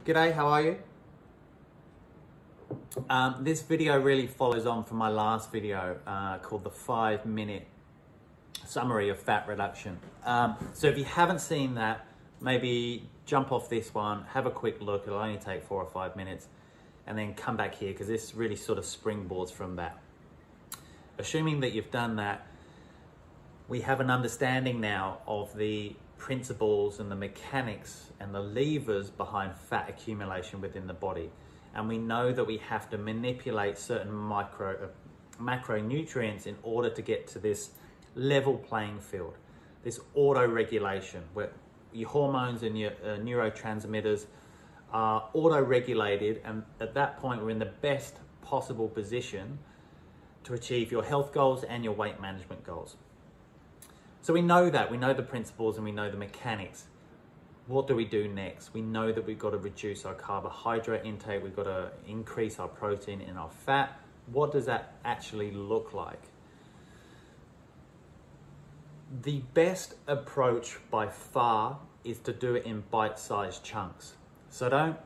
G'day, how are you? This video really follows on from my last video called the 5-minute summary of fat reduction. So if you haven't seen that, maybe jump off this one, have a quick look. It'll only take 4 or 5 minutes, and then come back here because this really sort of springboards from that. Assuming that you've done that, we have an understanding now of the principles and the mechanics and the levers behind fat accumulation within the body. And we know that we have to manipulate certain macronutrients in order to get to this level playing field, this auto-regulation where your hormones and your neurotransmitters are auto-regulated, and at that point we're in the best possible position to achieve your health goals and your weight management goals. So we know that, we know the principles and we know the mechanics. What do we do next? We know that we've got to reduce our carbohydrate intake, we've got to increase our protein and our fat. What does that actually look like? The best approach by far is to do it in bite-sized chunks. So don't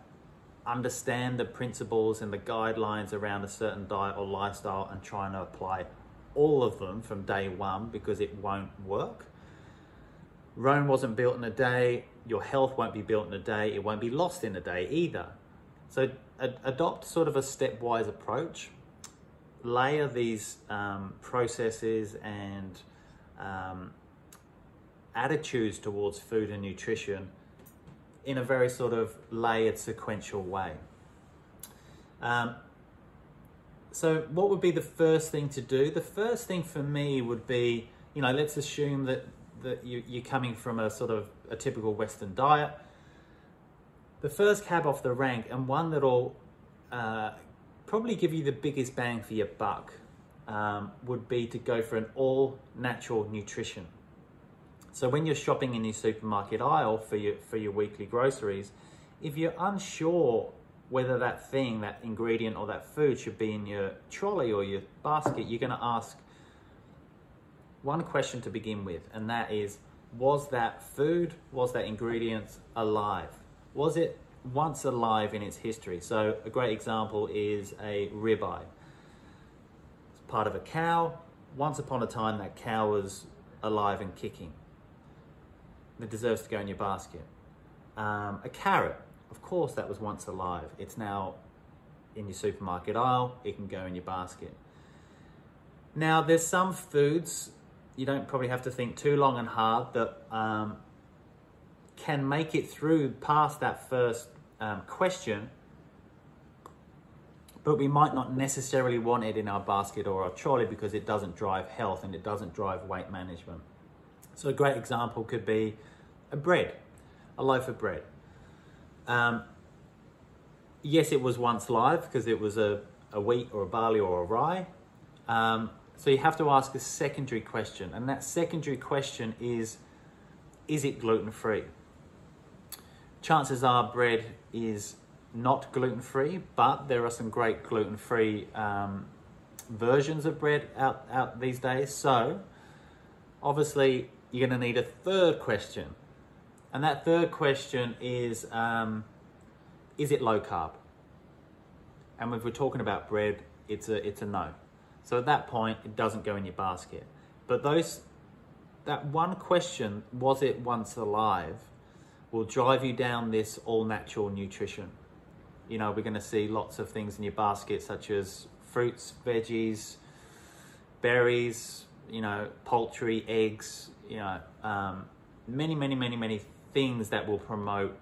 understand the principles and the guidelines around a certain diet or lifestyle and trying to apply all of them from day one, because it won't work. Rome wasn't built in a day. Your health won't be built in a day. It won't be lost in a day either. So adopt sort of a stepwise approach. Layer these processes and attitudes towards food and nutrition in a very sort of layered, sequential way. So what would be the first thing to do? The first thing for me would be, let's assume that you're coming from a sort of a typical Western diet. The first cab off the rank, and one that'll probably give you the biggest bang for your buck, would be to go for an all natural nutrition. So when you're shopping in your supermarket aisle for your weekly groceries, if you're unsure whether that thing, that ingredient or that food should be in your trolley or your basket, you're going to ask one question to begin with, and that is, was that food, was that ingredient alive? Was it once alive in its history? So a great example is a ribeye. It's part of a cow. Once upon a time, that cow was alive and kicking. It deserves to go in your basket. A carrot, of course, that was once alive. It's now in your supermarket aisle. It can go in your basket. Now, there's some foods, you don't probably have to think too long and hard, that can make it through past that first question, but we might not necessarily want it in our basket or our trolley because it doesn't drive health and it doesn't drive weight management. So a great example could be a loaf of bread. Yes, it was once live because it was a wheat or a barley or a rye. So you have to ask a secondary question, and that secondary question is it gluten-free? Chances are bread is not gluten-free, but there are some great gluten-free versions of bread out these days. So obviously you're going to need a third question, and that third question is it low carb? And if we're talking about bread, it's a no. So at that point, it doesn't go in your basket. But that one question, was it once alive, will drive you down this all-natural nutrition. We're going to see lots of things in your basket, such as fruits, veggies, berries, poultry, eggs, many things that will promote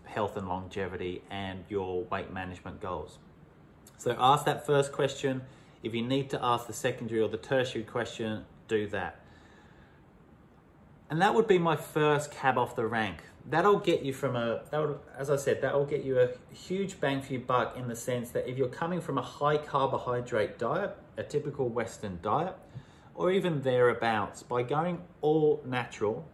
health and longevity and your weight management goals. So ask that first question. If you need to ask the secondary or the tertiary question, do that. And that would be my first cab off the rank. That'll get you that'll get you a huge bang for your buck, in the sense that if you're coming from a high carbohydrate diet, a typical Western diet, or even thereabouts, by going all natural,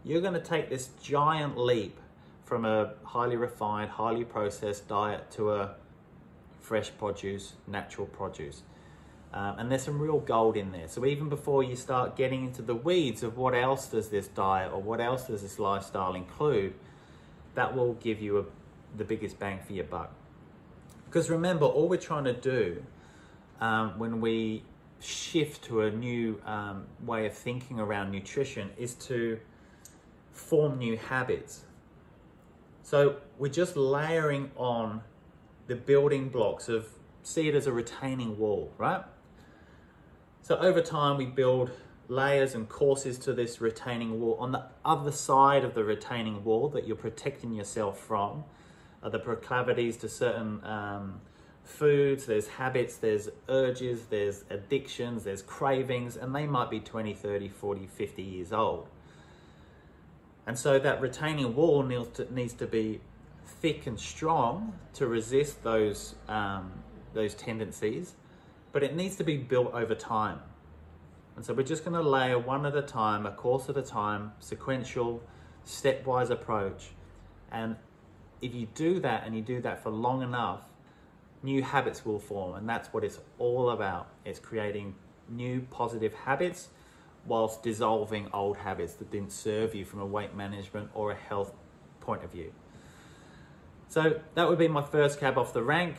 you're going to take this giant leap from a highly refined, highly processed diet to a fresh produce, natural produce. And there's some real gold in there. So even before you start getting into the weeds of what else does this diet or what else does this lifestyle include, that will give you the biggest bang for your buck. Because remember, all we're trying to do when we shift to a new way of thinking around nutrition is to form new habits. So we're just layering on the building blocks of, see it as a retaining wall, right? So over time we build layers and courses to this retaining wall. On the other side of the retaining wall that you're protecting yourself from are the proclivities to certain foods, there's habits, there's urges, there's addictions, there's cravings, and they might be 20, 30, 40, 50 years old. And so that retaining wall needs to be thick and strong to resist those tendencies, but it needs to be built over time. And so we're just going to layer one at a time, a course at a time, sequential, stepwise approach. And if you do that and you do that for long enough, new habits will form. And that's what it's all about. It's creating new positive habits whilst dissolving old habits that didn't serve you from a weight management or a health point of view. So that would be my first cab off the rank.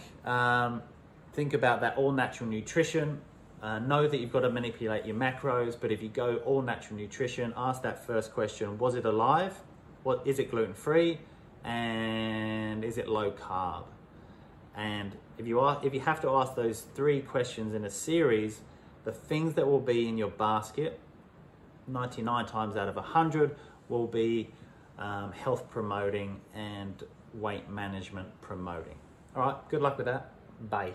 Think about that all natural nutrition. Know that you've got to manipulate your macros, but if you go all natural nutrition, ask that first question: was it alive? What is it, gluten-free? And is it low carb? And if you have to ask those 3 questions in a series, the things that will be in your basket 99 times out of 100 will be health promoting and weight management promoting. All right, good luck with that. Bye.